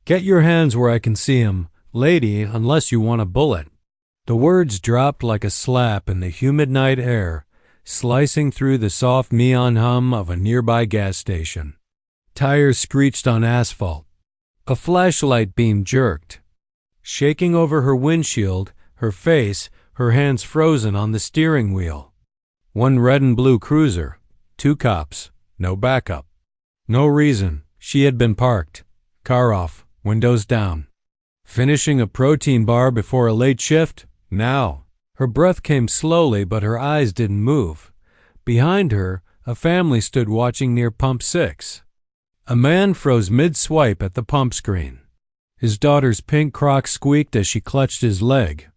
"Get your hands where I can see 'em, lady, unless you want a bullet." The words dropped like a slap in the humid night air, slicing through the soft neon hum of a nearby gas station. Tires screeched on asphalt. A flashlight beam jerked. Shaking over her windshield, her face, her hands frozen on the steering wheel. One red and blue cruiser, 2 cops, no backup. No reason. She had been parked. Car off, windows down. Finishing a protein bar before a late shift? Now. Her breath came slowly, but her eyes didn't move. Behind her, a family stood watching near pump 6. A man froze mid-swipe at the pump screen. His daughter's pink Crocs squeaked as she clutched his leg.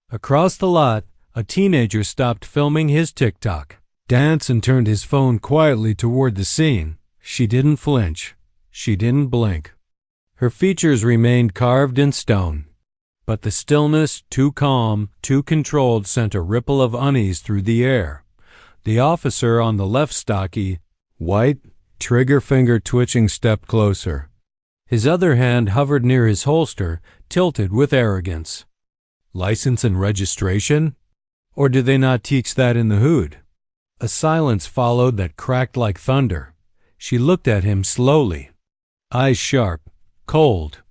Across the lot, a teenager stopped filming his TikTok dance and turned his phone quietly toward the scene. She didn't flinch. She didn't blink. Her features remained carved in stone. But the stillness, too calm, too controlled, sent a ripple of unease through the air. The officer on the left stocky, white, trigger finger twitching, stepped closer. His other hand hovered near his holster, tilted with arrogance. License and registration? Or do they not teach that in the hood? A silence followed that cracked like thunder. She looked at him slowly. Eyes sharp, cold.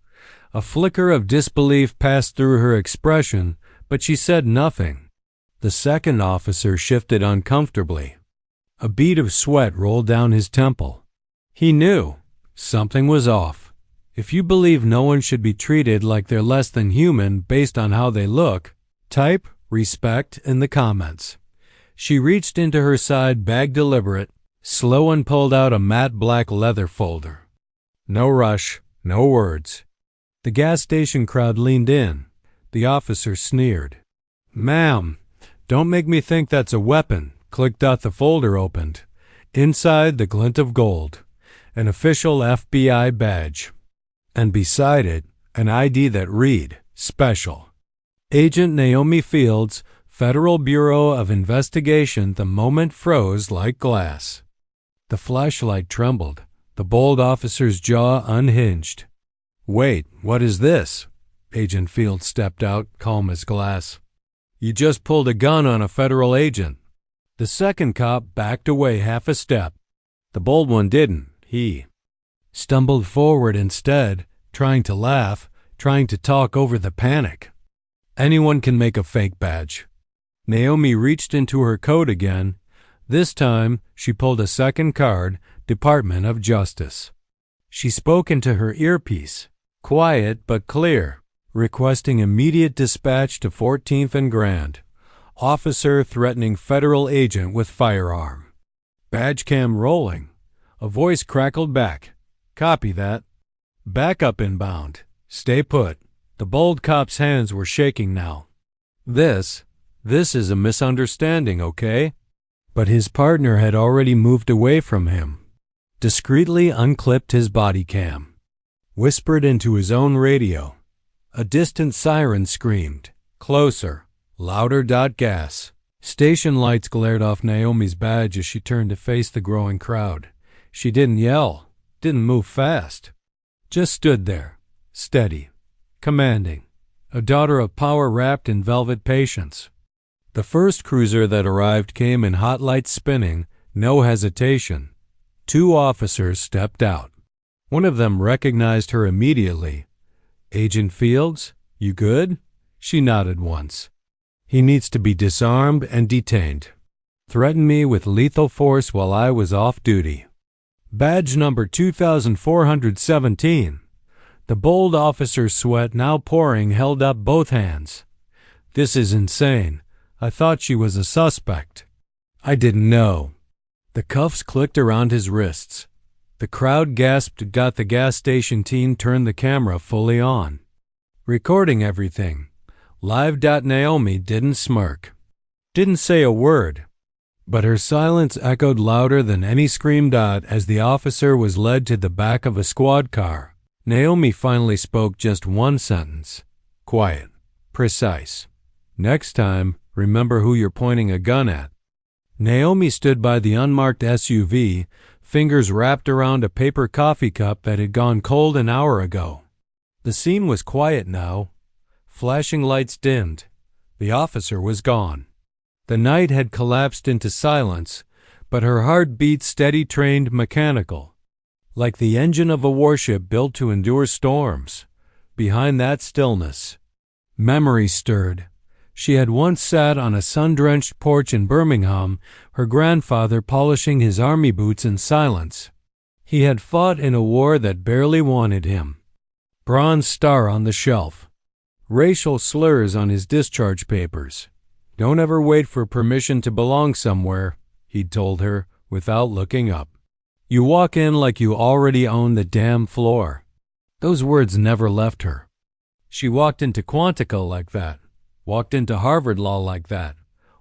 A flicker of disbelief passed through her expression, but she said nothing. The second officer shifted uncomfortably. A bead of sweat rolled down his temple. He knew. Something was off. If you believe no one should be treated like they're less than human based on how they look, type respect in the comments. She reached into her side bag, deliberate, slow, and pulled out a matte black leather folder. No rush, no words. The gas station crowd leaned in. The officer sneered. "Ma'am, don't make me think that's a weapon." Clicked out. The folder opened. Inside, the glint of gold. An official FBI badge. And beside it, an ID that read, "Special. Agent Naomi Fields, Federal Bureau of Investigation." The moment froze like glass. The flashlight trembled. The bold officer's jaw unhinged. "Wait, what is this?" Agent Fields stepped out, calm as glass. "You just pulled a gun on a federal agent." The second cop backed away half a step. The bold one didn't. He stumbled forward instead, trying to laugh, trying to talk over the panic. Anyone can make a fake badge. Naomi reached into her coat again. This time, she pulled a second card, Department of Justice. She spoke into her earpiece, quiet but clear, requesting immediate dispatch to 14th and Grand. Officer threatening federal agent with firearm. Badge cam rolling. A voice crackled back. "Copy that." "Backup inbound. Stay put." The bold cop's hands were shaking now. This is a misunderstanding, okay?" But his partner had already moved away from him. Discreetly unclipped his body cam. Whispered into his own radio. A distant siren screamed. Closer. Louder. Gas. Station lights glared off Naomi's badge as she turned to face the growing crowd. She didn't yell, didn't move fast. Just stood there, steady, commanding. A daughter of power wrapped in velvet patience. The first cruiser that arrived came in hot lights spinning, no hesitation. 2 officers stepped out. One of them recognized her immediately. "Agent Fields, you good?" She nodded once. "He needs to be disarmed and detained. Threatened me with lethal force while I was off duty." Badge number 2417. The bold officer's sweat now pouring held up both hands. "This is insane. I thought she was a suspect. I didn't know." The cuffs clicked around his wrists. The crowd gasped. The gas station team turned the camera fully on. Recording everything. Live. Naomi didn't smirk. Didn't say a word. But her silence echoed louder than any scream. As the officer was led to the back of a squad car, Naomi finally spoke just one sentence. Quiet. Precise. "Next time, remember who you're pointing a gun at." Naomi stood by the unmarked SUV, fingers wrapped around a paper coffee cup that had gone cold an hour ago. The scene was quiet now. Flashing lights dimmed. The officer was gone. The night had collapsed into silence, but her heart beat steady, trained, mechanical, like the engine of a warship built to endure storms. Behind that stillness, memory stirred. She had once sat on a sun-drenched porch in Birmingham, her grandfather polishing his army boots in silence. He had fought in a war that barely wanted him. Bronze star on the shelf. Racial slurs on his discharge papers. "Don't ever wait for permission to belong somewhere," he'd told her, without looking up. "You walk in like you already own the damn floor." Those words never left her. She walked into Quantico like that, walked into Harvard Law like that,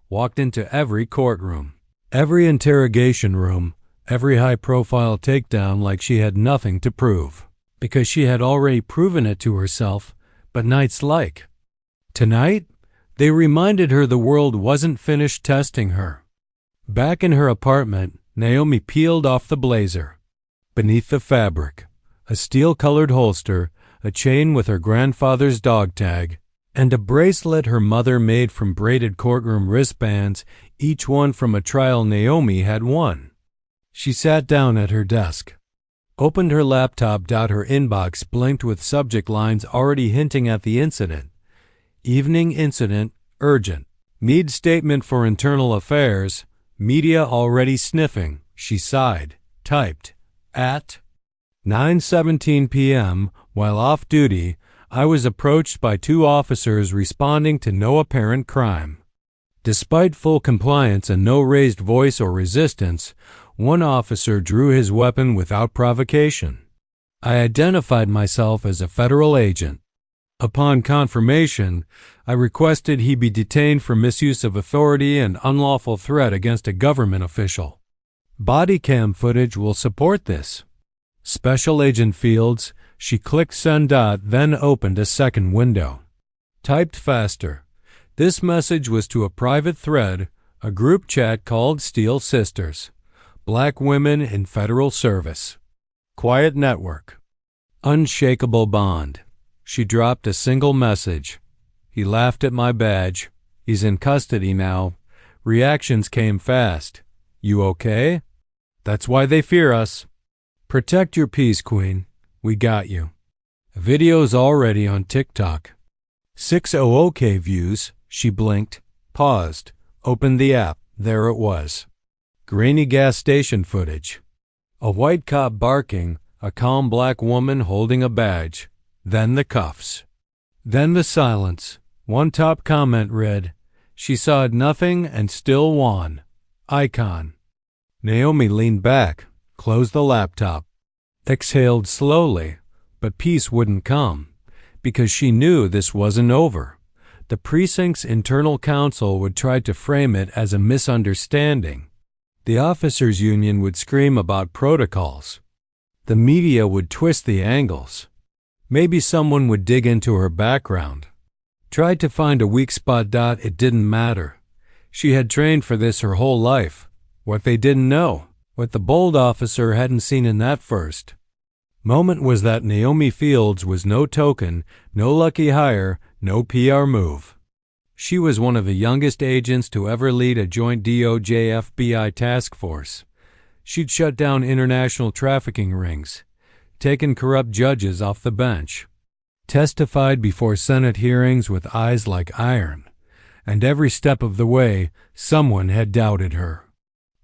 walked into every courtroom, every interrogation room, every high-profile takedown like she had nothing to prove, because she had already proven it to herself. But nights like tonight, they reminded her the world wasn't finished testing her. Back in her apartment, Naomi peeled off the blazer. Beneath the fabric, a steel-colored holster, a chain with her grandfather's dog tag, and a bracelet her mother made from braided courtroom wristbands, each one from a trial Naomi had won. She sat down at her desk, opened her laptop. Her inbox blinked with subject lines already hinting at the incident. Evening incident, urgent. Meade statement for internal affairs, media already sniffing. She sighed, typed, at 9:17 p.m., while off duty, I was approached by two officers responding to no apparent crime. Despite full compliance and no raised voice or resistance, one officer drew his weapon without provocation. I identified myself as a federal agent. Upon confirmation, I requested he be detained for misuse of authority and unlawful threat against a government official. Body cam footage will support this. Special Agent Fields. She clicked send. Then opened a second window. Typed faster. This message was to a private thread, a group chat called Steel Sisters. Black women in federal service. Quiet network. Unshakable bond. She dropped a single message. He laughed at my badge. He's in custody now. Reactions came fast. You okay? That's why they fear us. Protect your peace, Queen. We got you. Video's already on TikTok. 600K views. She blinked, paused, opened the app. There it was. Grainy gas station footage. A white cop barking, a calm black woman holding a badge. Then the cuffs. Then the silence. One top comment read, "She saw nothing and still won. Icon." Naomi leaned back, closed the laptop, exhaled slowly, but peace wouldn't come, because she knew this wasn't over. The precinct's internal counsel would try to frame it as a misunderstanding. The officers' union would scream about protocols. The media would twist the angles. Maybe someone would dig into her background. Tried to find a weak spot. It didn't matter. She had trained for this her whole life. What they didn't know, what the bold officer hadn't seen in that first moment, was that Naomi Fields was no token, no lucky hire, no PR move. She was one of the youngest agents to ever lead a joint DOJ-FBI task force. She'd shut down international trafficking rings, taken corrupt judges off the bench, testified before Senate hearings with eyes like iron, and every step of the way, someone had doubted her.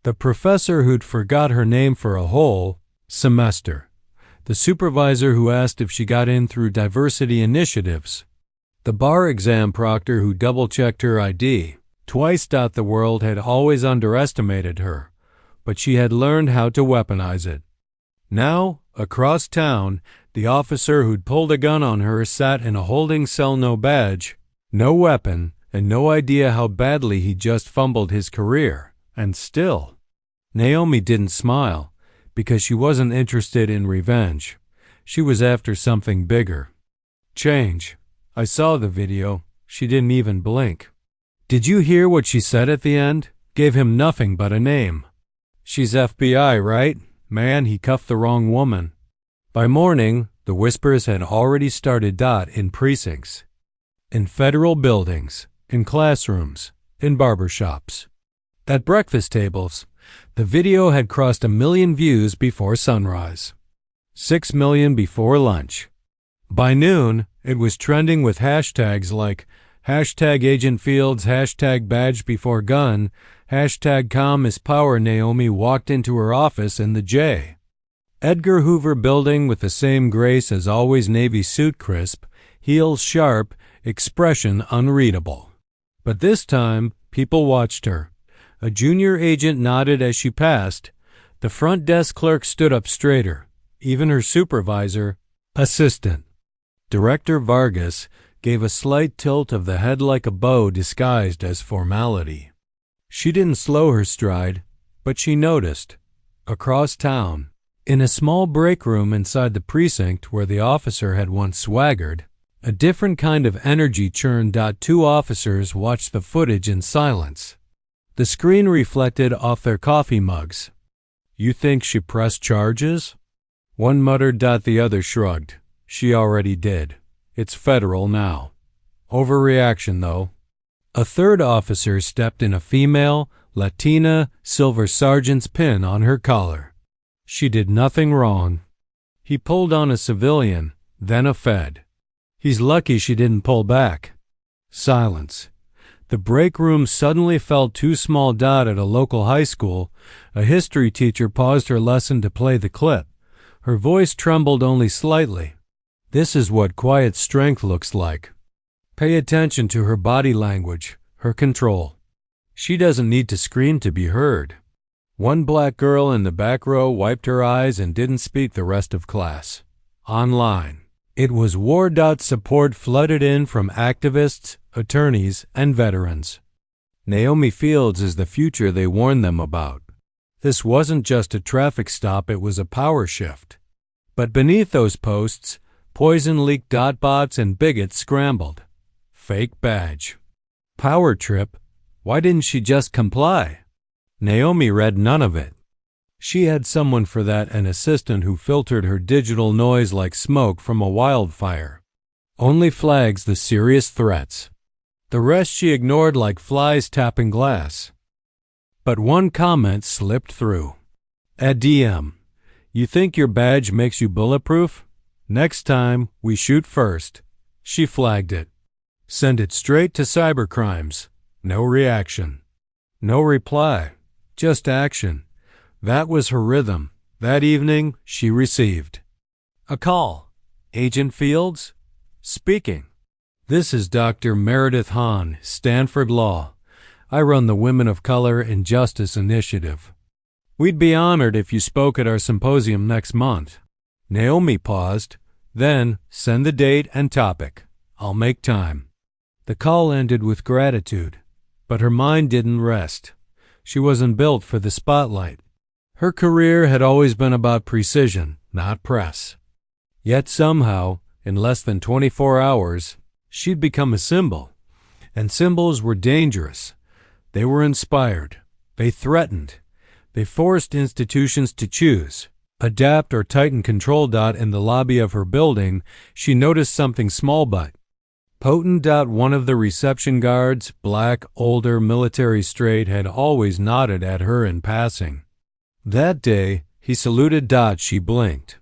The professor who'd forgot her name for a whole semester. The supervisor who asked if she got in through diversity initiatives. The bar exam proctor who double-checked her ID. Twice. The world had always underestimated her, but she had learned how to weaponize it. Now, across town, the officer who'd pulled a gun on her sat in a holding cell, no badge, no weapon, and no idea how badly he'd just fumbled his career. And still, Naomi didn't smile, because she wasn't interested in revenge. She was after something bigger. Change. I saw the video. She didn't even blink. Did you hear what she said at the end? Gave him nothing but a name. She's FBI, right? Man, he cuffed the wrong woman. By morning, The whispers had already started. In precincts, in federal buildings, in classrooms, in barbershops, at breakfast tables. The video had crossed 1 million views before sunrise, 6 million before lunch. By noon, it was trending with hashtags like #AgentFields, #BadgeBeforeGun, #Calm is Power. Naomi walked into her office in the J. Edgar Hoover building with the same grace as always, navy suit crisp, heels sharp, expression unreadable. But this time, people watched her. A junior agent nodded as she passed. The front desk clerk stood up straighter. Even her supervisor, assistant, Director Vargas, gave a slight tilt of the head like a bow disguised as formality. She didn't slow her stride, but she noticed. Across town, in a small break room inside the precinct where the officer had once swaggered, a different kind of energy churned. 2 officers watched the footage in silence. The screen reflected off their coffee mugs. "You think she pressed charges?" One muttered. The other shrugged. "She already did. It's federal now. Overreaction, though." A third officer stepped in, a female, Latina, silver sergeant's pin on her collar. "She did nothing wrong." He pulled on a civilian, then a Fed. "He's lucky she didn't pull back." Silence. The break room suddenly felt too small. At a local high school, a history teacher paused her lesson to play the clip. Her voice trembled only slightly. "This is what quiet strength looks like. Pay attention to her body language, her control. She doesn't need to scream to be heard." One black girl in the back row wiped her eyes and didn't speak. The rest of class. Online, it was war. Support flooded in from activists, attorneys, and veterans. Naomi Fields is the future they warned them about. This wasn't just a traffic stop, it was a power shift. But beneath those posts, poison leaked. Bots and bigots scrambled. Fake badge. Power trip. Why didn't she just comply? Naomi read none of it. She had someone for that, an assistant who filtered her digital noise like smoke from a wildfire. Only flags the serious threats. The rest she ignored like flies tapping glass. But one comment slipped through. At DM, "You think your badge makes you bulletproof? Next time, we shoot first." She flagged it. "Send it straight to cybercrimes." No reaction. No reply. Just action. That was her rhythm. That evening, she received a call. "Agent Fields? Speaking. This is Dr. Meredith Hahn, Stanford Law. I run the Women of Color and Justice Initiative. We'd be honored if you spoke at our symposium next month." Naomi paused, then, "Send the date and topic. I'll make time." The call ended with gratitude, but her mind didn't rest. She wasn't built for the spotlight. Her career had always been about precision, not press. Yet somehow, in less than 24 hours, she'd become a symbol. And symbols were dangerous. They were inspired. They threatened. They forced institutions to choose, adapt or tighten control. In the lobby of her building, she noticed something small but potent. One of the reception guards, black, older, military straight, had always nodded at her in passing. That day, he saluted. She blinked,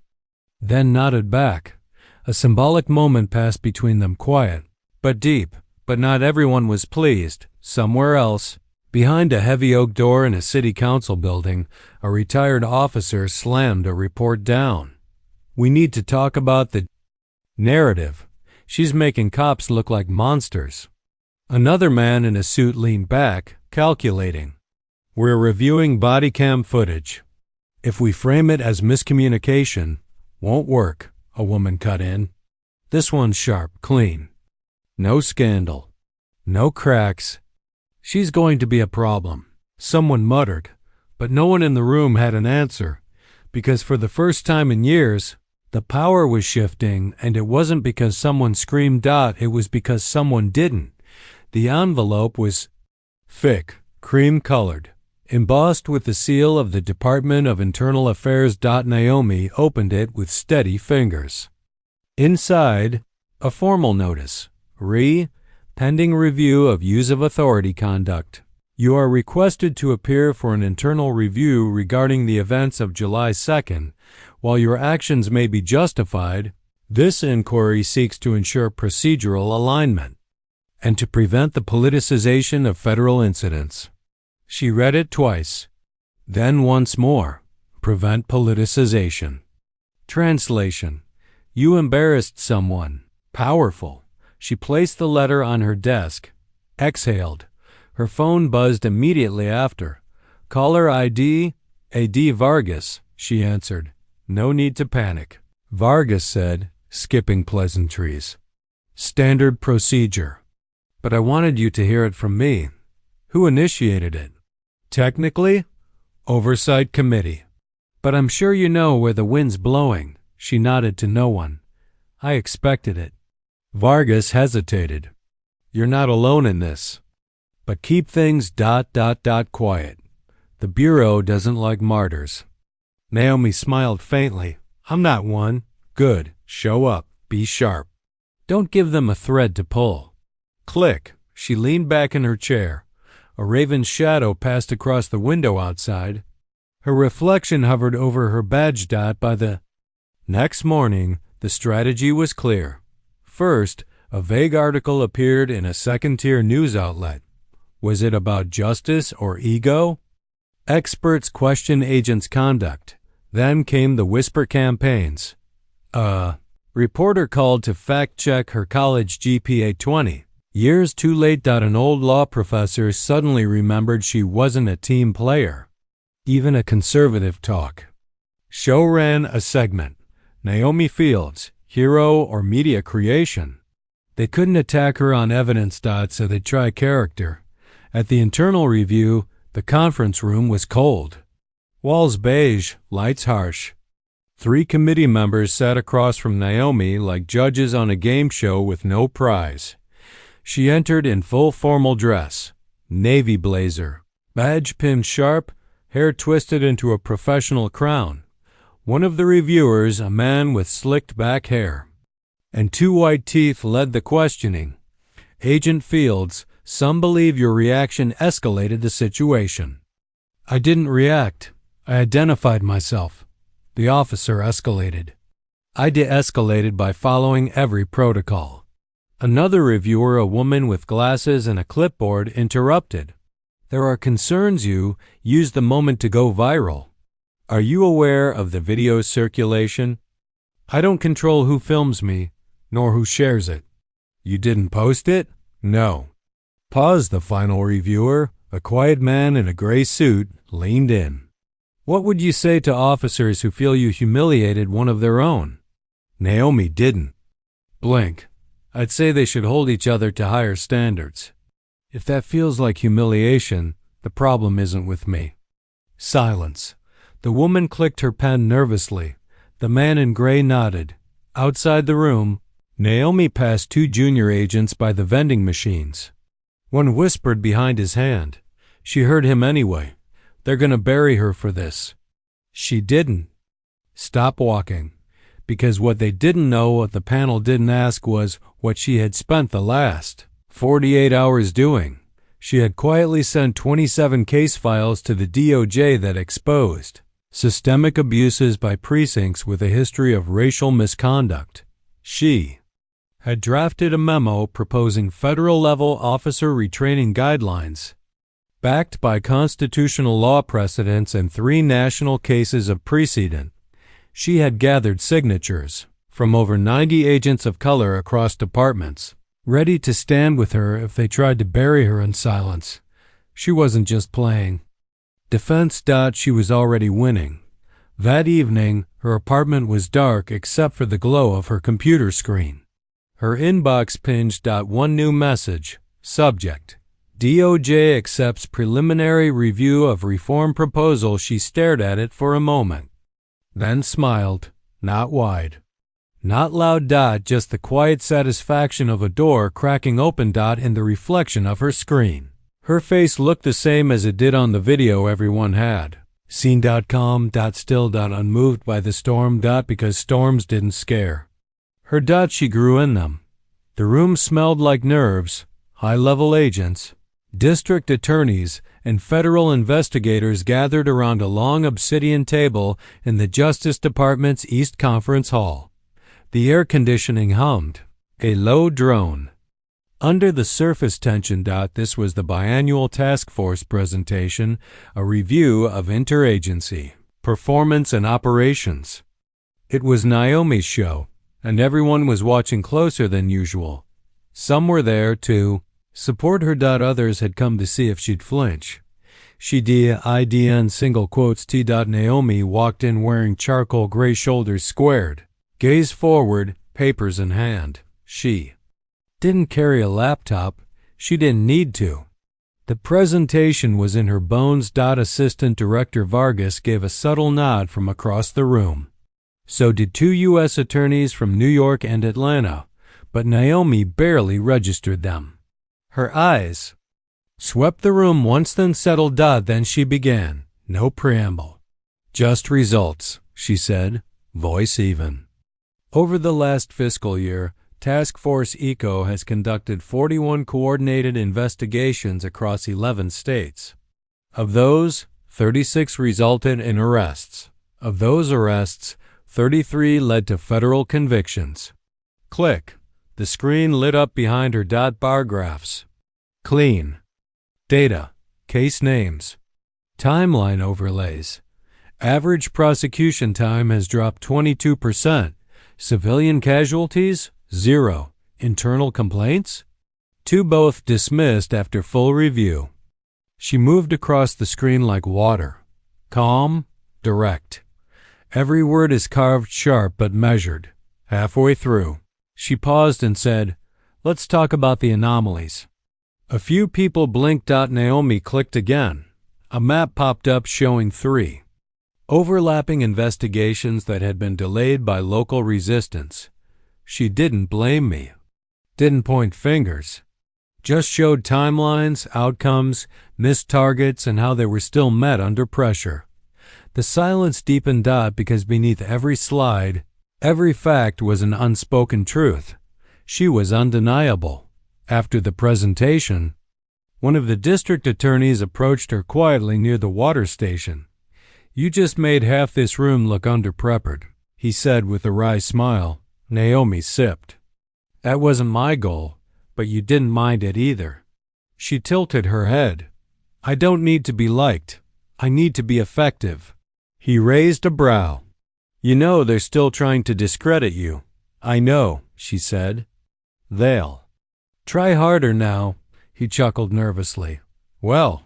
then nodded back. A symbolic moment passed between them, quiet, but deep. But not everyone was pleased. Somewhere else, behind a heavy oak door in a city council building, a retired officer slammed a report down. "We need to talk about the narrative. She's making cops look like monsters." Another man in a suit leaned back, calculating. "We're reviewing body cam footage. If we frame it as miscommunication, won't work," a woman cut in. "This one's sharp, clean. No scandal. No cracks. She's going to be a problem." Someone muttered, but no one in the room had an answer, because for the first time in years, the power was shifting, and it wasn't because someone screamed. It was because someone didn't. The envelope was thick, cream-colored, embossed with the seal of the Department of Internal Affairs. Naomi opened it with steady fingers. Inside, a formal notice. Pending review of use of authority conduct. You are requested to appear for an internal review regarding the events of July 2nd. While your actions may be justified, this inquiry seeks to ensure procedural alignment and to prevent the politicization of federal incidents. She read it twice, then once more. Prevent politicization. Translation. You embarrassed someone. Powerful. She placed the letter on her desk, exhaled. Her phone buzzed immediately after. Caller ID, A.D. Vargas, she answered. No need to panic. Vargas said, skipping pleasantries. Standard procedure. But I wanted you to hear it from me. Who initiated it? Technically, Oversight Committee. But I'm sure you know where the wind's blowing. She nodded to no one. I expected it. Vargas hesitated. You're not alone in this. But keep things ... quiet. The Bureau doesn't like martyrs. Naomi smiled faintly. I'm not one. Good. Show up. Be sharp. Don't give them a thread to pull. Click. She leaned back in her chair. A raven's shadow passed across the window outside. Her reflection hovered over her badge dot by the... Next morning, the strategy was clear. First, a vague article appeared in a second-tier news outlet. Was it about justice or ego? Experts questioned agents' conduct. Then came the whisper campaigns. Reporter called to fact-check her college GPA 20. Years too late. An old law professor suddenly remembered she wasn't a team player. Even a conservative talk. Show ran a segment. Naomi Fields, hero or media creation. They couldn't attack her on evidence. So they try character. At the internal review, the conference room was cold. Walls beige, lights harsh. 3 committee members sat across from Naomi like judges on a game show with no prize. She entered in full formal dress, navy blazer, badge pinned sharp, hair twisted into a professional crown. One of the reviewers, a man with slicked back hair and 2 white teeth, led the questioning. Agent Fields, some believe your reaction escalated the situation. I didn't react. I identified myself. The officer escalated. I de-escalated by following every protocol. Another reviewer, a woman with glasses and a clipboard, interrupted. There are concerns you used the moment to go viral. Are you aware of the video's circulation? I don't control who films me, nor who shares it. You didn't post it? No. Pause. The final reviewer, a quiet man in a gray suit, leaned in. What would you say to officers who feel you humiliated one of their own? Naomi didn't. Blink. I'd say they should hold each other to higher standards. If that feels like humiliation, the problem isn't with me. Silence. The woman clicked her pen nervously. The man in gray nodded. Outside the room, Naomi passed 2 junior agents by the vending machines. One whispered behind his hand. She heard him anyway. They're going to bury her for this. She didn't. Stop walking. Because what they didn't know, what the panel didn't ask, was what she had spent the last 48 hours doing. She had quietly sent 27 case files to the DOJ that exposed systemic abuses by precincts with a history of racial misconduct. She had drafted a memo proposing federal-level officer retraining guidelines, backed by constitutional law precedents and 3 national cases of precedent. She had gathered signatures from over 90 agents of color across departments, ready to stand with her if they tried to bury her in silence. She wasn't just playing defense. She was already winning. That evening, her apartment was dark except for the glow of her computer screen. Her inbox pinged. One new message. Subject: DOJ accepts preliminary review of reform proposal. She stared at it for a moment, then smiled, not wide, not loud. Just the quiet satisfaction of a door cracking open. In the reflection of her screen, her face looked the same as it did on the video everyone had seen. Calm. Still. Unmoved by the storm. Because storms didn't scare She grew in them. The room smelled like nerves, high-level agents, district attorneys, and federal investigators gathered around a long obsidian table in the Justice Department's East Conference Hall. The air conditioning hummed, a low drone. Under the surface tension. This was the biannual task force presentation, a review of interagency, performance, and operations. It was Naomi's show, and everyone was watching closer than usual. Some were there to support her. Others had come to see if she'd flinch. IDN single quotes T. Naomi walked in wearing charcoal gray, shoulders squared, gaze forward, papers in hand. She didn't carry a laptop. She didn't need to. The presentation was in her bones. Assistant Director Vargas gave a subtle nod from across the room. So did 2 U.S. attorneys from New York and Atlanta, but Naomi barely registered them. Her eyes swept the room once, then settled. Then she began. No preamble. Just results, she said, voice even. Over the last fiscal year, Task Force ECO has conducted 41 coordinated investigations across 11 states. Of those, 36 resulted in arrests. Of those arrests, 33 led to federal convictions. Click. The screen lit up behind her. Bar graphs. Clean. Data. Case names. Timeline overlays. Average prosecution time has dropped 22%. Civilian casualties? 0. Internal complaints? 2, both dismissed after full review. She moved across the screen like water. Calm, direct. Every word is carved sharp but measured. Halfway through, she paused and said, "Let's talk about the anomalies." A few people blinked. Naomi clicked again. A map popped up showing 3 overlapping investigations that had been delayed by local resistance. She didn't blame me, didn't point fingers, just showed timelines, outcomes, missed targets, and how they were still met under pressure. The silence deepened. Because beneath every slide, every fact was an unspoken truth. She was undeniable. After the presentation, one of the district attorneys approached her quietly near the water station. "You just made half this room look underprepared," he said with a wry smile. Naomi sipped. "That wasn't my goal, but you didn't mind it either." She tilted her head. "I don't need to be liked. I need to be effective." He raised a brow. "You know they're still trying to discredit you." "I know," she said. "They'll try harder now," he chuckled nervously. "Well,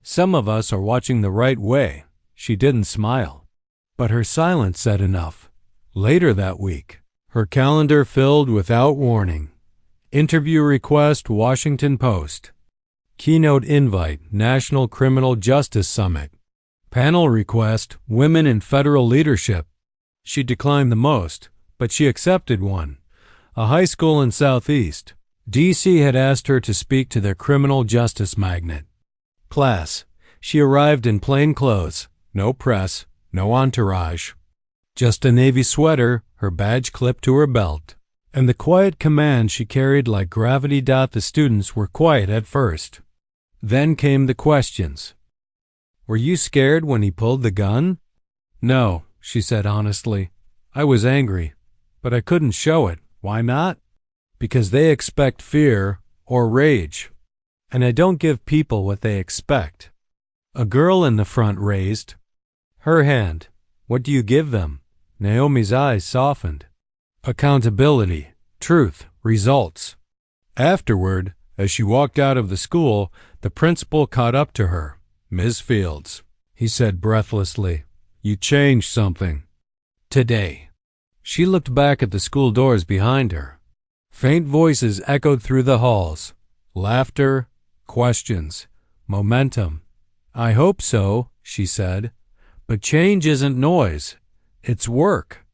some of us are watching the right way." She didn't smile, but her silence said enough. Later that week, her calendar filled without warning. Interview request, Washington Post. Keynote invite, National Criminal Justice Summit. Panel request, Women in Federal Leadership. She declined the most, but she accepted one. A high school in Southeast D.C. had asked her to speak to their criminal justice magnet class. She arrived in plain clothes, no press, no entourage. Just a navy sweater, her badge clipped to her belt, and the quiet command she carried like gravity. The students were quiet at first. Then came the questions. "Were you scared when he pulled the gun?" "No," she said honestly. "I was angry, but I couldn't show it." "Why not?" "Because they expect fear or rage, and I don't give people what they expect." A girl in the front raised her hand. "What do you give them?" Naomi's eyes softened. "Accountability, truth, results." Afterward, as she walked out of the school, the principal caught up to her. "Ms. Fields," he said breathlessly, "you changed something today." She looked back at the school doors behind her. Faint voices echoed through the halls. Laughter, questions, momentum. "I hope so," she said. "But change isn't noise. It's work."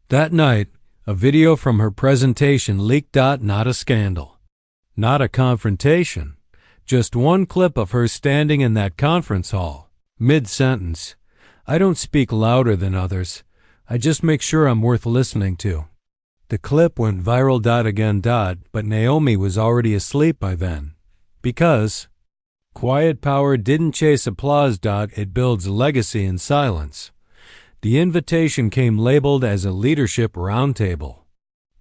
That night, a video from her presentation leaked. Not a scandal. Not a confrontation. Just one clip of her standing in that conference hall. Mid-sentence. "I don't speak louder than others. I just make sure I'm worth listening to." The clip went viral. Again. But Naomi was already asleep by then. Because quiet power didn't chase applause. It builds legacy in silence. The invitation came labeled as a leadership roundtable.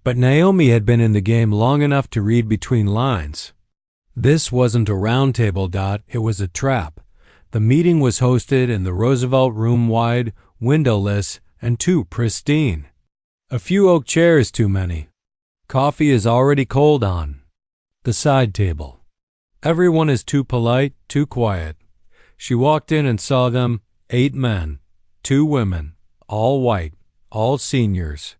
But Naomi had been in the game long enough to read between lines. This wasn't a roundtable. It was a trap. The meeting was hosted in the Roosevelt Room, wide, windowless, and too pristine. A few oak chairs too many. Coffee is already cold on the side table. Everyone is too polite, too quiet. She walked in and saw them, 8 men, 2 women, all white, all seniors,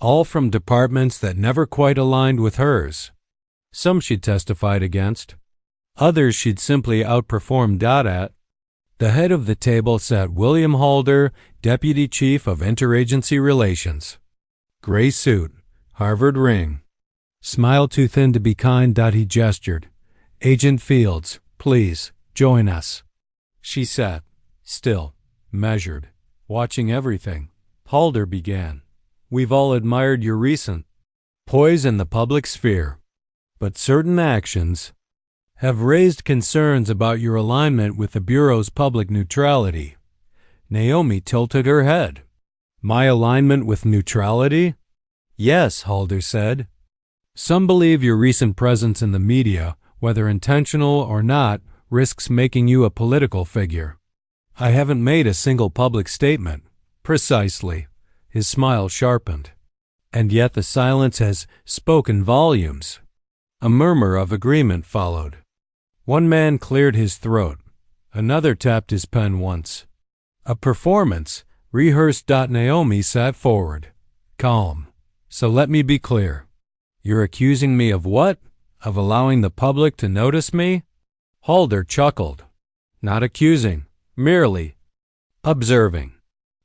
all from departments that never quite aligned with hers. Some she'd testified against. Others she'd simply outperformed. At the head of the table sat William Halder, Deputy Chief of Interagency Relations. Gray suit, Harvard ring. Smile too thin to be kind. He gestured. Agent Fields, please, join us. She sat, still, measured, watching everything. Halder began. We've all admired your recent poise in the public sphere, but certain actions have raised concerns about your alignment with the Bureau's public neutrality. Naomi tilted her head. My alignment with neutrality? Yes, Halder said. Some believe your recent presence in the media, whether intentional or not, risks making you a political figure. I haven't made a single public statement. Precisely. His smile sharpened. And yet the silence has spoken volumes. A murmur of agreement followed. One man cleared his throat. Another tapped his pen once. A performance, rehearsed. Naomi sat forward, calm. So let me be clear. You're accusing me of what? Of allowing the public to notice me? Halder chuckled. Not accusing, merely observing.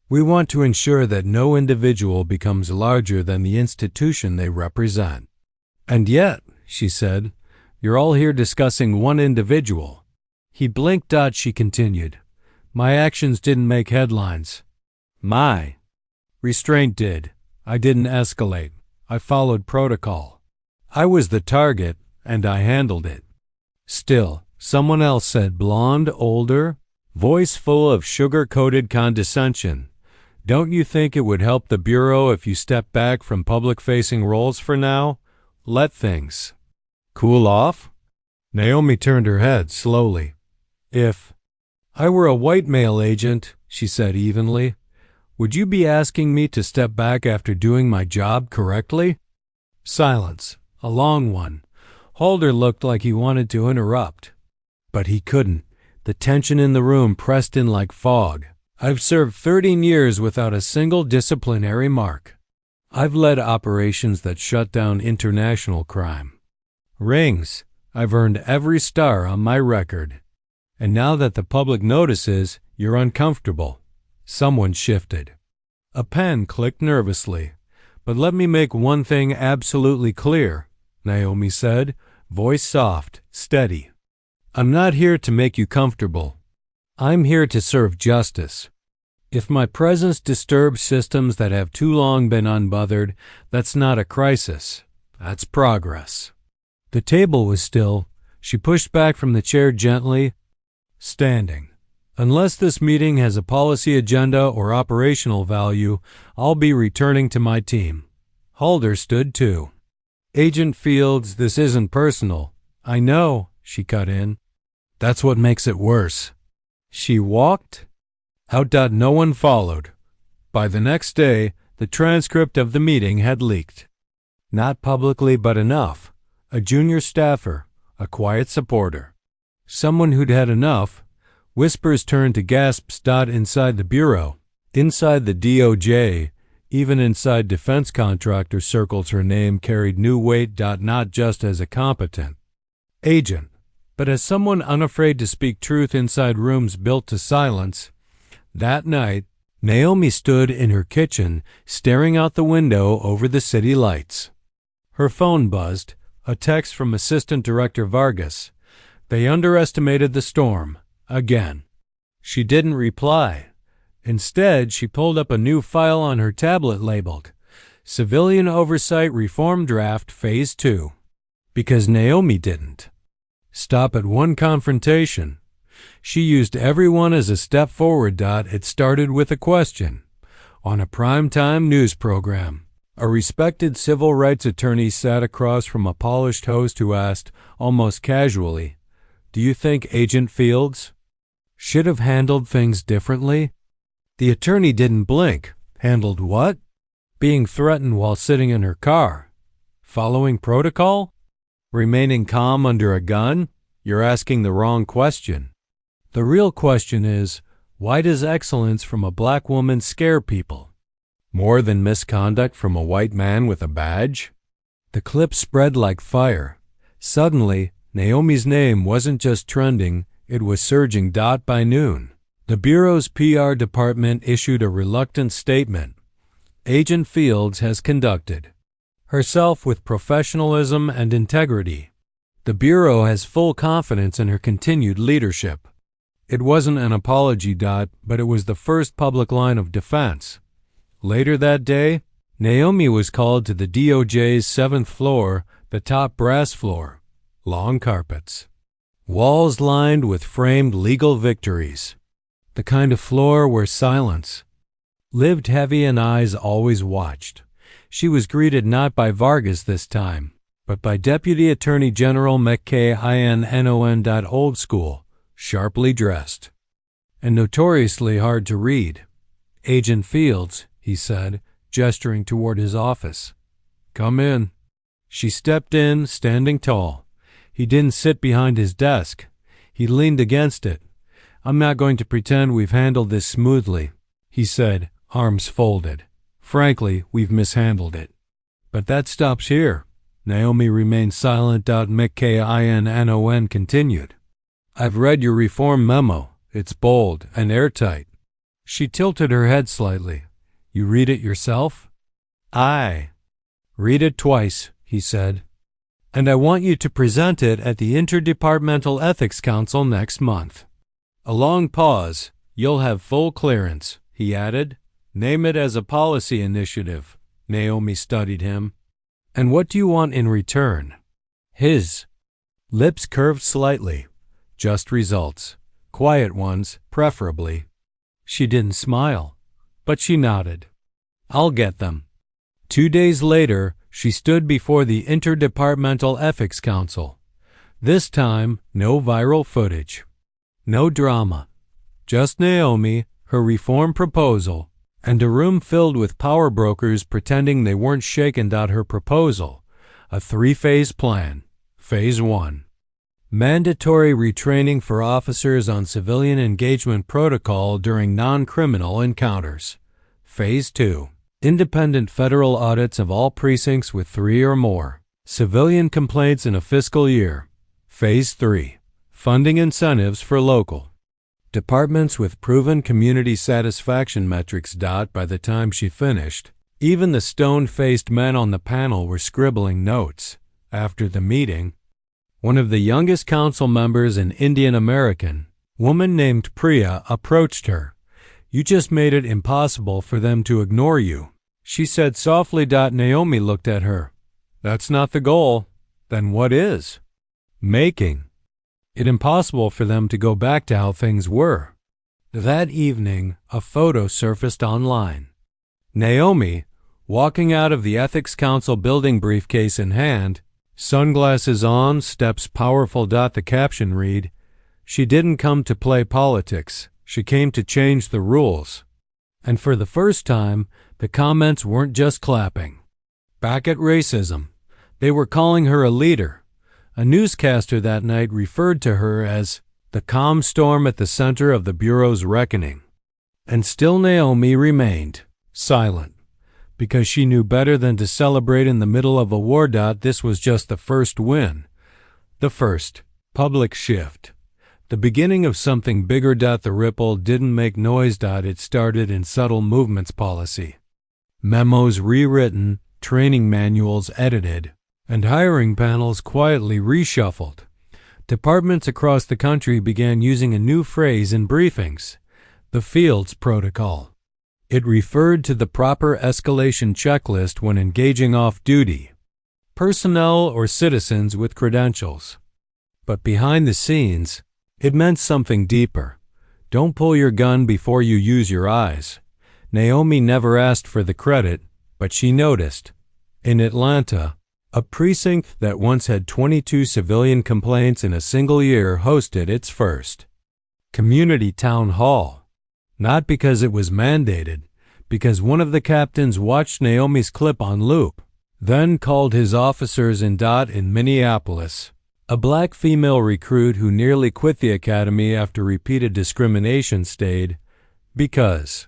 We want to ensure that no individual becomes larger than the institution they represent. And yet, she said, you're all here discussing one individual. He blinked. She continued. My actions didn't make headlines. My restraint did. I didn't escalate. I followed protocol. I was the target, and I handled it. Still, someone else said, blonde, older, voice full of sugar-coated condescension. Don't you think it would help the Bureau if you step back from public-facing roles for now? Let things cool off? Naomi turned her head slowly. If I were a white male agent, she said evenly, would you be asking me to step back after doing my job correctly? Silence, a long one. Halder looked like he wanted to interrupt, but he couldn't. The tension in the room pressed in like fog. I've served 13 years without a single disciplinary mark. I've led operations that shut down international crime. Rings. I've earned every star on my record. And now that the public notices, you're uncomfortable. Someone shifted. A pen clicked nervously. But let me make one thing absolutely clear, Naomi said, voice soft, steady. I'm not here to make you comfortable. I'm here to serve justice. If my presence disturbs systems that have too long been unbothered, that's not a crisis. That's progress. The table was still. She pushed back from the chair gently, standing. Unless this meeting has a policy agenda or operational value, I'll be returning to my team. Halder stood too. Agent Fields, this isn't personal. I know, she cut in. That's what makes it worse. She walked out. No one followed. By the next day, the transcript of the meeting had leaked. Not publicly, but enough. A junior staffer, a quiet supporter. Someone who'd had enough. Whispers turned to gasps. Inside the Bureau, inside the DOJ, even inside defense contractor circles, her name carried new weight. Not just as a competent agent, but as someone unafraid to speak truth inside rooms built to silence. That night, Naomi stood in her kitchen, staring out the window over the city lights. Her phone buzzed, a text from Assistant Director Vargas. They underestimated the storm. Again. She didn't reply. Instead, she pulled up a new file on her tablet labeled Civilian Oversight Reform Draft Phase 2. Because Naomi didn't stop at one confrontation. She used everyone as a step forward. It started with a question. On a primetime news program, a respected civil rights attorney sat across from a polished host who asked, almost casually, "Do you think Agent Fields should have handled things differently?" The attorney didn't blink. Handled what? Being threatened while sitting in her car. Following protocol? Remaining calm under a gun? You're asking the wrong question. The real question is, why does excellence from a black woman scare people more than misconduct from a white man with a badge? The clip spread like fire. Suddenly, Naomi's name wasn't just trending, it was surging. By noon, the Bureau's PR department issued a reluctant statement. Agent Fields has conducted herself with professionalism and integrity. The Bureau has full confidence in her continued leadership. It wasn't an apology. But it was the first public line of defense. Later that day, Naomi was called to the DOJ's 7th floor, the top brass floor. Long carpets. Walls lined with framed legal victories. The kind of floor where silence lived heavy and eyes always watched. She was greeted not by Vargas this time, but by Deputy Attorney General McKinnon. Old school, sharply dressed, and notoriously hard to read. "Agent Fields," he said, gesturing toward his office. "Come in." She stepped in, standing tall. He didn't sit behind his desk. He leaned against it. "I'm not going to pretend we've handled this smoothly," he said, arms folded. "Frankly, we've mishandled it." "But that stops here." Naomi remained silent. McKinnon continued. "I've read your reform memo. It's bold and airtight." She tilted her head slightly. "You read it yourself?" "I read it twice," he said. "And I want you to present it at the Interdepartmental Ethics Council next month." A long pause. "You'll have full clearance," he added. "Name it as a policy initiative." Naomi studied him. "And what do you want in return?" His lips curved slightly. "Just results. Quiet ones, preferably." She didn't smile, but she nodded. "I'll get them." 2 days later, she stood before the Interdepartmental Ethics Council. This time, no viral footage. No drama. Just Naomi, her reform proposal, and a room filled with power brokers pretending they weren't shaken. Her proposal, a 3-phase plan. Phase 1. Mandatory retraining for officers on civilian engagement protocol during non-criminal encounters. Phase 2. Independent federal audits of all precincts with 3 or more civilian complaints in a fiscal year. Phase 3. Funding incentives for local departments with proven community satisfaction metrics. By the time she finished, even the stone-faced men on the panel were scribbling notes. After the meeting, one of the youngest council members, an Indian American woman named Priya, approached her. "You just made it impossible for them to ignore you," she said softly. Naomi looked at her. "That's not the goal." "Then what is?" "Making it impossible for them to go back to how things were." That evening, a photo surfaced online. Naomi, walking out of the Ethics Council building, briefcase in hand, sunglasses on, steps powerful. The caption read, "She didn't come to play politics. She came to change the rules." And for the first time, the comments weren't just clapping back at racism. They were calling her a leader. A newscaster that night referred to her as the calm storm at the center of the Bureau's reckoning. And still Naomi remained silent, because she knew better than to celebrate in the middle of a war. This was just the first win, the first public shift, the beginning of something bigger. The ripple didn't make noise. It started in subtle movements: policy memos rewritten, training manuals edited, and hiring panels quietly reshuffled. Departments across the country began using a new phrase in briefings: the Fields Protocol. It referred to the proper escalation checklist when engaging off-duty personnel or citizens with credentials. But behind the scenes, it meant something deeper. Don't pull your gun before you use your eyes. Naomi never asked for the credit, but she noticed. In Atlanta, a precinct that once had 22 civilian complaints in a single year hosted its first community town hall. Not because it was mandated, because one of the captains watched Naomi's clip on loop, then called his officers in Minneapolis. A black female recruit who nearly quit the academy after repeated discrimination stayed because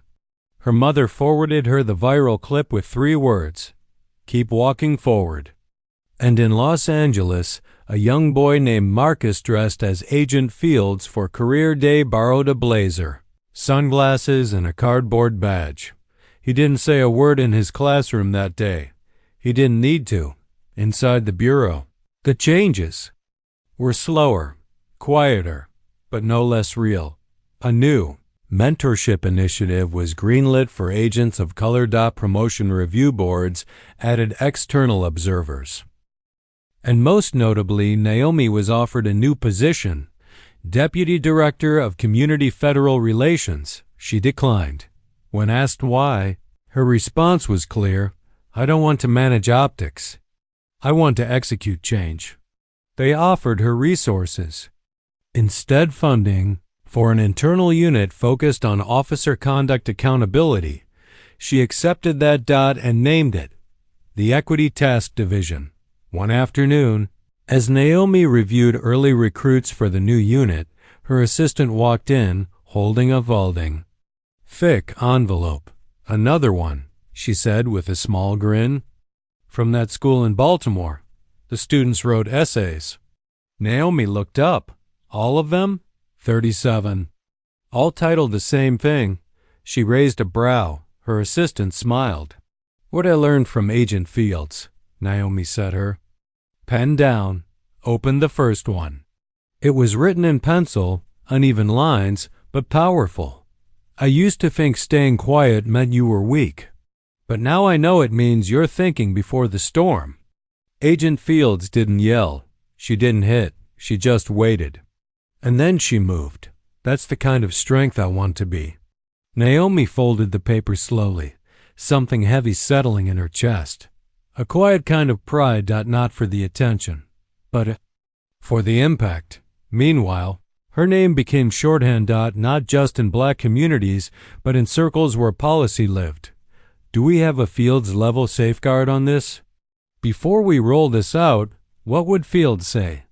her mother forwarded her the viral clip with 3 words, "Keep walking forward." And in Los Angeles, a young boy named Marcus dressed as Agent Fields for career day borrowed a blazer, sunglasses, and a cardboard badge. He didn't say a word in his classroom that day. He didn't need to. Inside the bureau, the changes were slower, quieter, but no less real. A new mentorship initiative was greenlit for agents of color. Promotion review boards added external observers. And most notably, Naomi was offered a new position, Deputy Director of Community Federal Relations. She declined. When asked why, her response was clear: "I don't want to manage optics. I want to execute change." They offered her resources, instead funding for an internal unit focused on officer conduct accountability. She accepted that and named it the Equity Task Division. One afternoon, as Naomi reviewed early recruits for the new unit, her assistant walked in, holding a folding, thick envelope. "Another one," she said with a small grin. "From that school in Baltimore. The students wrote essays." Naomi looked up. "All of them?" 37. "All titled the same thing." She raised a brow. Her assistant smiled. "What I learned from Agent Fields," Naomi said her. Pen down. Opened the first one. It was written in pencil, uneven lines, but powerful. "I used to think staying quiet meant you were weak. But now I know it means you're thinking before the storm." Agent Fields didn't yell. She didn't hit. She just waited. And then she moved. "That's the kind of strength I want to be." Naomi folded the paper slowly, something heavy settling in her chest. A quiet kind of pride, not for the attention, but for the impact. Meanwhile, her name became shorthand, not just in black communities, but in circles where policy lived. "Do we have a Fields-level safeguard on this? Before we roll this out, what would Fields say?"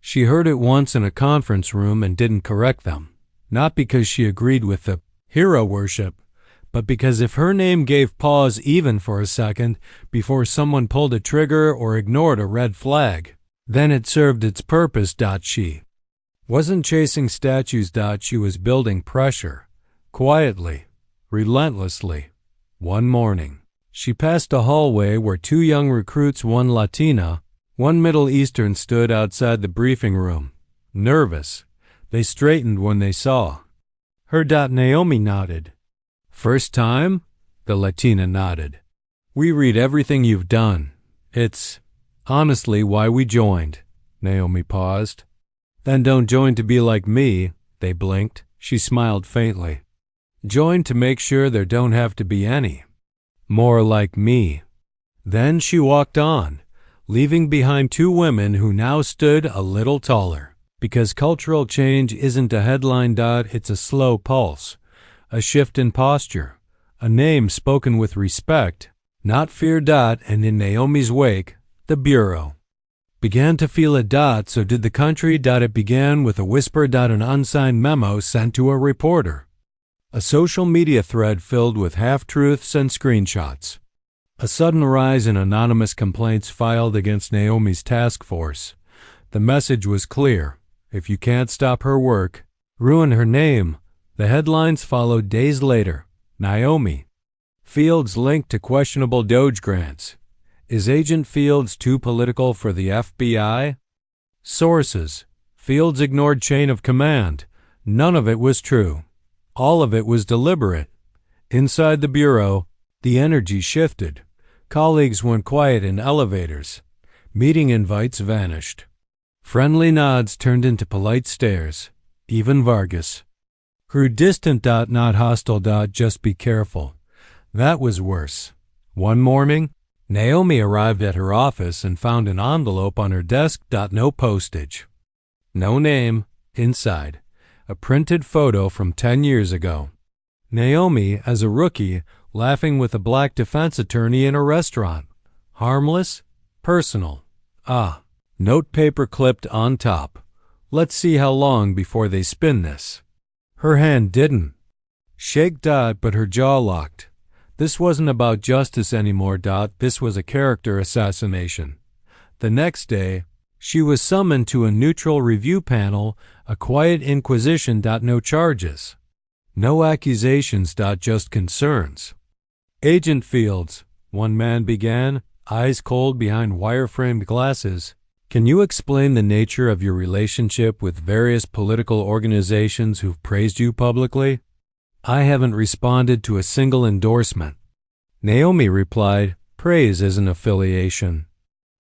She heard it once in a conference room and didn't correct them, not because she agreed with the hero worship, but because if her name gave pause even for a second before someone pulled a trigger or ignored a red flag, then it served its purpose. She wasn't chasing statues. She was building pressure, quietly, relentlessly. One morning, she passed a hallway where 2 young recruits, one Latina, one Middle Eastern, stood outside the briefing room. Nervous, they straightened when they saw her. Naomi nodded. "First time?" The Latina nodded. "We read everything you've done. It's honestly why we joined." Naomi paused. "Then don't join to be like me." They blinked. She smiled faintly. "Join to make sure there don't have to be any more like me." Then she walked on, leaving behind 2 women who now stood a little taller. Because cultural change isn't a headline. It's a slow pulse. A shift in posture, a name spoken with respect, not fear. And in Naomi's wake, the Bureau began to feel it. So did the country. It began with a whisper. An unsigned memo sent to a reporter. A social media thread filled with half-truths and screenshots. A sudden rise in anonymous complaints filed against Naomi's task force. The message was clear. If you can't stop her work, ruin her name. The headlines followed days later. Naomi Fields linked to questionable DOJ grants. Is Agent Fields too political for the FBI? Sources: Fields ignored chain of command. None of it was true. All of it was deliberate. Inside the bureau, the energy shifted. Colleagues went quiet in elevators. Meeting invites vanished. Friendly nods turned into polite stares. Even Vargas grew distant. Not hostile. Just be careful. That was worse. One morning, Naomi arrived at her office and found an envelope on her desk. No postage. No name. Inside, a printed photo from 10 years ago. Naomi, as a rookie, laughing with a black defense attorney in a restaurant. Harmless, personal. Note paper clipped on top. Let's see how long before they spin this. Her hand didn't shake. But her jaw locked. This wasn't about justice anymore. This was a character assassination. The next day, she was summoned to a neutral review panel, a quiet inquisition. No charges. No accusations. Just concerns. Agent Fields, one man began, eyes cold behind wire-framed glasses. Can you explain the nature of your relationship with various political organizations who've praised you publicly? I haven't responded to a single endorsement. Naomi replied, praise is an affiliation.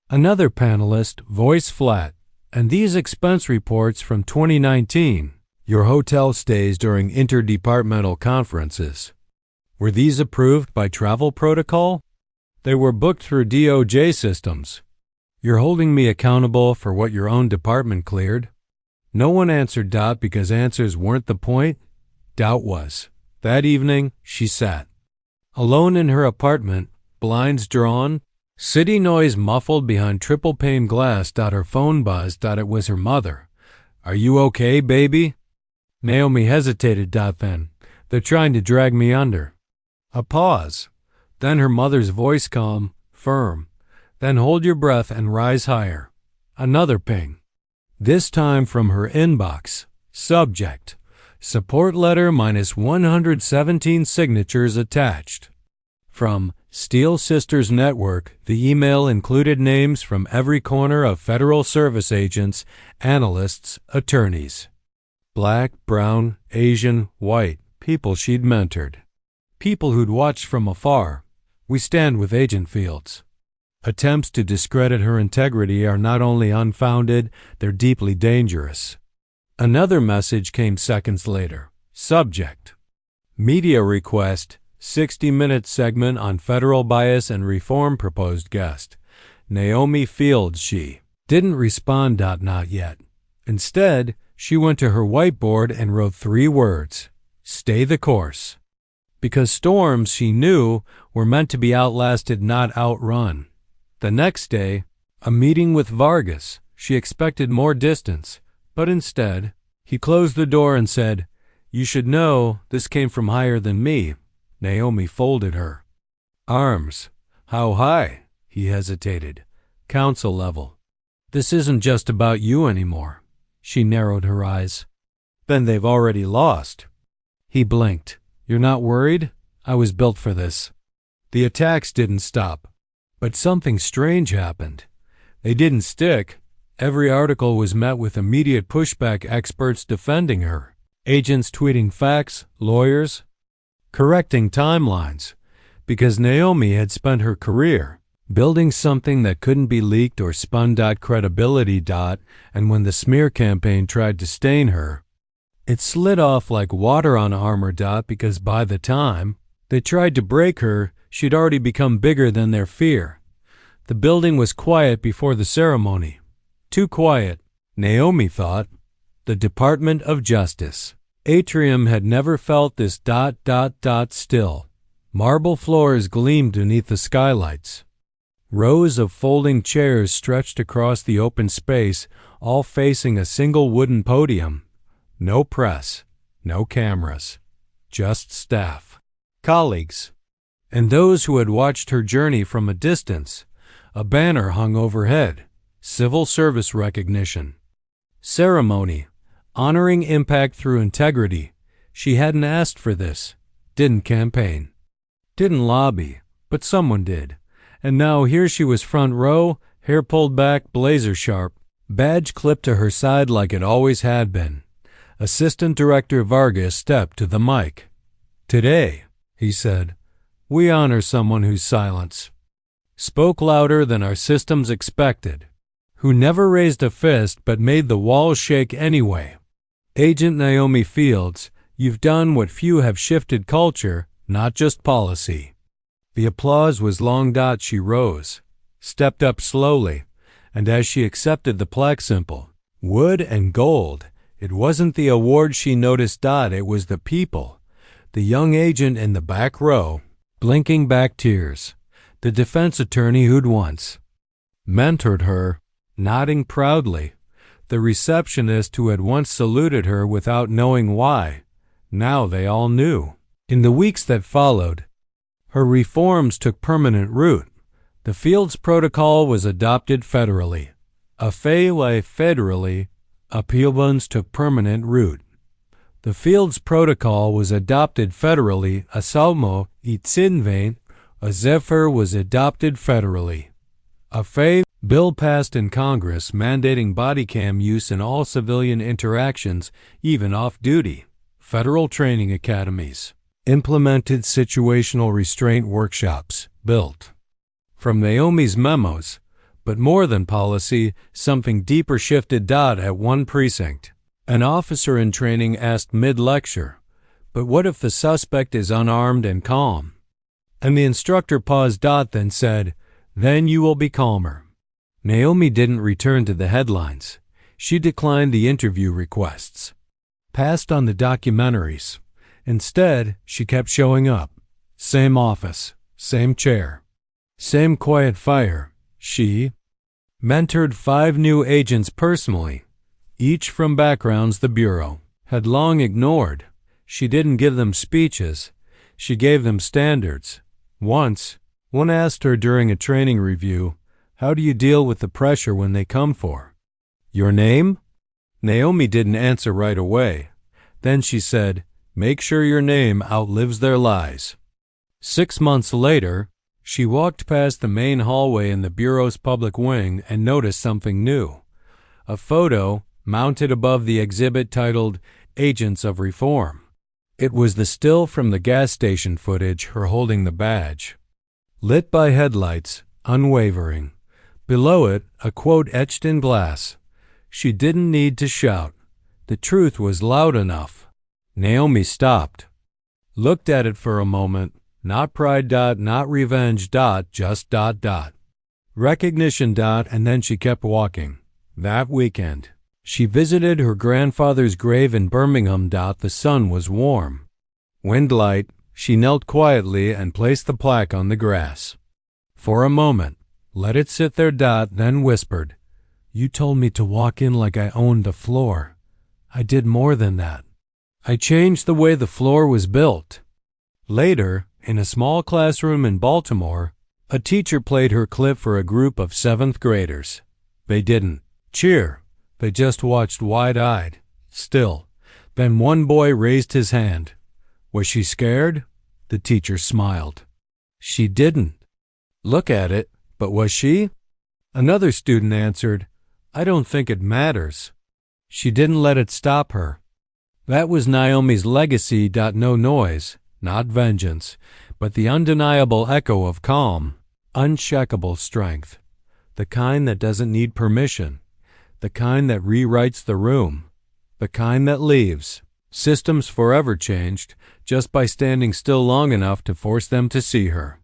Another panelist, voice flat, and these expense reports from 2019, your hotel stays during interdepartmental conferences. Were these approved by travel protocol? They were booked through DOJ systems. You're holding me accountable for what your own department cleared? No one answered. Because answers weren't the point. Doubt was. That evening, she sat alone in her apartment, blinds drawn, city noise muffled behind triple-pane glass. Her phone buzzed. It was her mother. Are you okay, baby? Naomi hesitated. Then, they're trying to drag me under. A pause. Then her mother's voice calm, firm. Then hold your breath and rise higher. Another ping. This time from her inbox. Subject: support letter minus 117 signatures attached. From Steel Sisters Network, the email included names from every corner of federal service agents, analysts, attorneys. Black, brown, Asian, white, people she'd mentored. People who'd watched from afar. We stand with Agent Fields. Attempts to discredit her integrity are not only unfounded, they're deeply dangerous. Another message came seconds later. Subject: media request, 60-minute segment on federal bias and reform. Proposed guest: Naomi Fields. She didn't respond. Not yet. Instead, she went to her whiteboard and wrote 3 words: stay the course. Because storms, she knew, were meant to be outlasted, not outrun. The next day, a meeting with Vargas. She expected more distance, but instead, he closed the door and said, you should know this came from higher than me. Naomi folded her arms. How high? He hesitated. Council level. This isn't just about you anymore. She narrowed her eyes. Then they've already lost. He blinked. You're not worried? I was built for this. The attacks didn't stop. But something strange happened. They didn't stick. Every article was met with immediate pushback, experts defending her, agents tweeting facts, lawyers correcting timelines, because Naomi had spent her career building something that couldn't be leaked or spun. Credibility. And when the smear campaign tried to stain her, it slid off like water on armor. Because by the time they tried to break her, she'd already become bigger than their fear. The building was quiet before the ceremony. Too quiet, Naomi thought. The Department of Justice. Atrium had never felt this ... still. Marble floors gleamed beneath the skylights. Rows of folding chairs stretched across the open space, all facing a single wooden podium. No press, no cameras, just staff, colleagues, and those who had watched her journey from a distance. A banner hung overhead. Civil service recognition. Ceremony. Honoring impact through integrity. She hadn't asked for this. Didn't campaign. Didn't lobby. But someone did. And now here she was, front row, hair pulled back, blazer sharp, badge clipped to her side like it always had been. Assistant Director Vargas stepped to the mic. Today, he said. We honor someone whose silence spoke louder than our systems expected, who never raised a fist but made the walls shake anyway. Agent Naomi Fields, you've done what few have: shifted culture, not just policy. The applause was long. She rose, stepped up slowly, and as she accepted the plaque, simple, wood and gold, it wasn't the award she noticed. It was the people. The young agent in the back row, blinking back tears. The defense attorney who'd once mentored her, nodding proudly. The receptionist who had once saluted her without knowing why. Now they all knew. In the weeks that followed, her reforms took permanent root. The Fields Protocol was adopted federally. Federally, appeals took permanent root. The Fields Protocol was adopted federally. Asalmo itsinvain, a Zephyr was adopted federally. A bill passed in Congress mandating body cam use in all civilian interactions, even off-duty. Federal training academies implemented situational restraint workshops, built from Naomi's memos. But more than policy, something deeper shifted. At one precinct, an officer in training asked mid-lecture, "But what if the suspect is unarmed and calm?" And the instructor paused. Then said, "Then you will be calmer." Naomi didn't return to the headlines. She declined the interview requests, passed on the documentaries. Instead, she kept showing up. Same office, same chair, same quiet fire. She mentored 5 new agents personally, each from backgrounds the Bureau had long ignored. She didn't give them speeches. She gave them standards. Once, one asked her during a training review, "How do you deal with the pressure when they come for your name?" Naomi didn't answer right away. Then she said, "Make sure your name outlives their lies." 6 months later, she walked past the main hallway in the Bureau's public wing and noticed something new. A photo mounted above the exhibit titled Agents of Reform. It was the still from the gas station footage, her holding the badge, lit by headlights, unwavering. Below it, a quote etched in glass. She didn't need to shout. The truth was loud enough. Naomi stopped, looked at it for a moment. Not pride. Not revenge. Just ... recognition. And then she kept walking. That weekend, she visited her grandfather's grave in Birmingham. The sun was warm. Wind light. She knelt quietly and placed the plaque on the grass. For a moment, let it sit there. Then whispered, "You told me to walk in like I owned the floor. I did more than that. I changed the way the floor was built." Later, in a small classroom in Baltimore, a teacher played her clip for a group of 7th graders. They didn't cheer. They just watched wide-eyed, still. Then one boy raised his hand. Was she scared? The teacher smiled. She didn't look at it, but was she? Another student answered, "I don't think it matters." She didn't let it stop her. That was Naomi's legacy. No noise, not vengeance, but the undeniable echo of calm, uncheckable strength. The kind that doesn't need permission. The kind that rewrites the room. The kind that leaves systems forever changed just by standing still long enough to force them to see her.